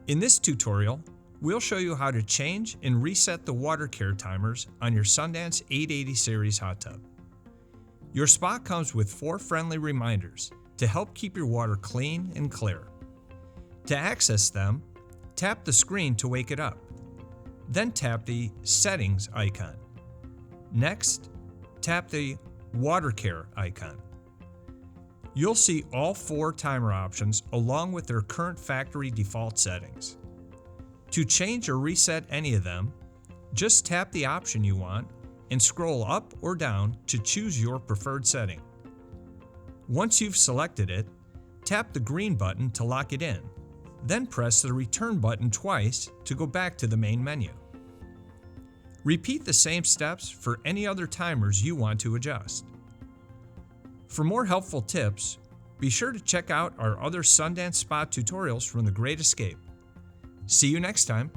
In this tutorial, we'll show you how to change and reset the water care timers on your Sundance 880 series hot tub. Your spot comes with 4 friendly reminders to help keep your water clean and clear. To access them, tap the screen to wake it up. Then tap the Settings icon. Next, tap the Water Care icon. You'll see all 4 timer options along with their current factory default settings. To change or reset any of them, just tap the option you want and scroll up or down to choose your preferred setting. Once you've selected it, tap the green button to lock it in, then press the return button twice to go back to the main menu. Repeat the same steps for any other timers you want to adjust. For more helpful tips, be sure to check out our other Sundance Spot tutorials from The Great Escape. See you next time.